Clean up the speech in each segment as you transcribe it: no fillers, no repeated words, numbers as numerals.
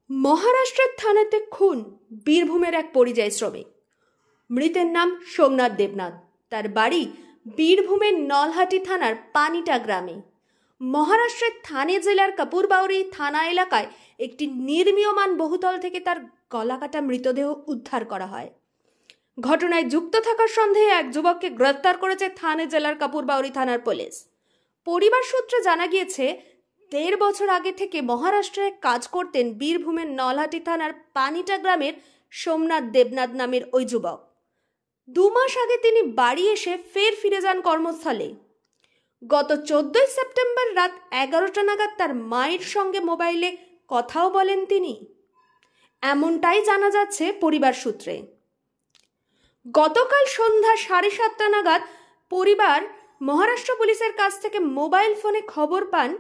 মহারাষ্ট্রের থানাতে খুন বীরভূমের এক পরিযায়ী শ্রমিক। মৃতের নাম সোমনাথ দেবনাথ। তার বাড়ি বীরভূমের নলহাটি থানার পানিটা গ্রামে। মহারাষ্ট্রের থানে জেলার কাপুরবাউরি থানা এলাকায় একটি নির্মীয়মান বহুতল থেকে তার গলাকাটা মৃতদেহ উদ্ধার করা হয়। ঘটনায় যুক্ত থাকার সন্দেহে এক যুবককে গ্রেফতার করেছে থানে জেলার কাপুরবাউরি থানার পুলিশ। পরিবার সূত্রে জানা গিয়েছে, ১.৫ বছর আগে থেকে মহারাষ্ট্রে কাজ করতেন বীরভূমের নলহাটি থানার পানিটা গ্রামের সোমনাথ দেবনাথ নামের ওই যুবক। ২ মাস আগে তিনি বাড়ি এসে ফিরে যান কর্মস্থলে। গত ১৪ সেপ্টেম্বর রাত ১১টা নাগাদ তার মায়ের সঙ্গে মোবাইলে কথাও বলেন তিনি, এমনটাই জানা যাচ্ছে পরিবার সূত্রে। গতকাল সন্ধ্যা ৭:৩০ নাগাদ পরিবার মহারাষ্ট্র পুলিশের কাছ থেকে মোবাইল ফোনে খবর পান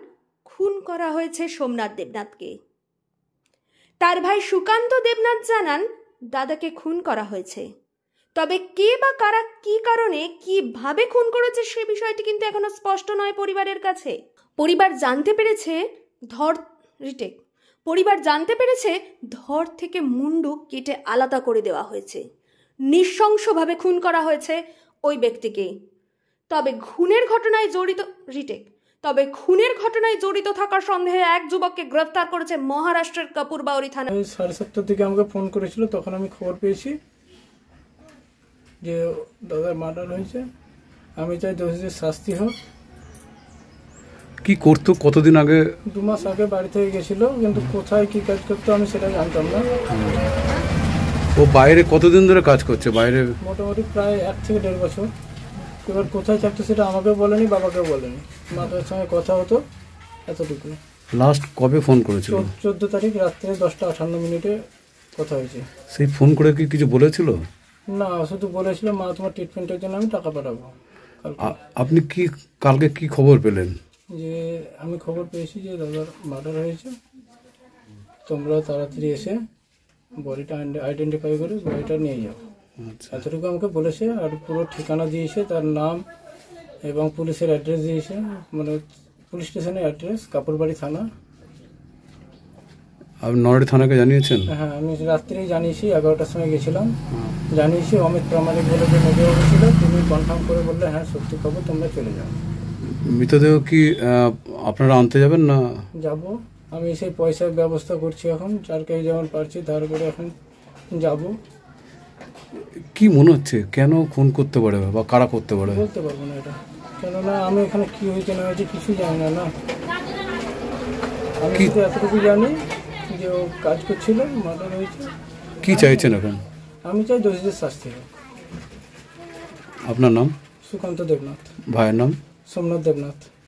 খুন করা হয়েছে সোমনাথ দেবনাথকে। তার ভাই সুকান্ত দেবনাথ জানান, দাদাকে খুন করা হয়েছে। তবে কে বা কারা কি কারণে কিভাবে খুন করেছে সে বিষয়টি কিন্তু এখনো স্পষ্ট নয় পরিবারের কাছে। পরিবার জানতে পেরেছে ধর থেকে মুন্ডু কেটে আলাদা করে দেওয়া হয়েছে। নৃশংসভাবে খুন করা হয়েছে ওই ব্যক্তিকে। তবে খুনের ঘটনায় জড়িত থাকার সন্দেহে এক যুবককে গ্রেফতার করেছে মহারাষ্ট্রের কাপুরবাউরি থানা। 7:30 দিকে আমাকে ফোন করেছিল, তখন আমি খবর পেয়েছি যে দাদার মার্ডার হয়েছে। আমি চাই দোষীদের শাস্তি হোক। কি করতো কতদিন আগে? 2 মাস আগে বাড়ি থেকে গেছিল, কিন্তু কোথায় কি কাজ করতো আমি সেটা জানতাম না। ও বাইরে কতদিন ধরে কাজ করছে? বাইরে মোটামুটি প্রায় 1 থেকে 1.5 বছর। এবার কোথায় থাকতো সেটা আমাকেও বলেনি, বাবাকেও বলেনি। মাতার সঙ্গে কথা হতো, এতটুকু। লাস্ট কবে ফোন করেছিল? 14 তারিখ রাত্রে 10:58 কথা হয়েছে। সেই ফোন করে কি কিছু বলেছিল? না, শুধু বলেছিল মা তোমার ট্রিটমেন্টের জন্য আমি টাকা পাঠাবো। আপনি কি কালকে কি খবর পেলেন? যে আমি খবর পেয়েছি যে দাদার মার্ডার হয়েছে, তোমরা তাড়াতাড়ি এসে বডিটা আইডেন্টিফাই করে বডিটা নিয়ে যাও। এতটুকু আমাকে বলেছে। আর পুরো ঠিকানা দিয়েছে, তার নাম এবং পুলিশের অ্যাড্রেস দিয়েছে, মানে পুলিশ স্টেশনের অ্যাড্রেস কাপুরবাড়ি থানা। আপনি নলহাটি থানাকে জানিয়েছেন? হ্যাঁ, আমি রাত্রেই জানিয়েছি, 11টার সময় গেছিলাম, জানিয়েছি। অমিত প্রামাণিক বলে যে নদী ছিল, তিনি কনফার্ম করে বললে হ্যাঁ সত্যি খবর, তোমরা চলে যাও। মৃতদেহ কি আপনারা আনতে যাবেন না? যাব, আমি সেই পয়সার ব্যবস্থা করছি এখন, 4 কেজি যেমন পারছি ধার করে এখন যাব। কি মনে হচ্ছে কেন খুন করতে পারে বা কারা করতে পারে? বলতে পারবো না এটা, কেননা আমি এখানে কি হয়েছে না হয়েছে কিছু জানি না। আমি শুধু এতটুকু জানি যে ও কাজ করছিল, মার্ডার হয়েছে। কি চাইছেন এখন? আমি চাই দোষীদের শাস্তি হোক। আপনার নাম? সুকান্ত দেবনাথ। ভাইয়ের নাম? সোমনাথ দেবনাথ।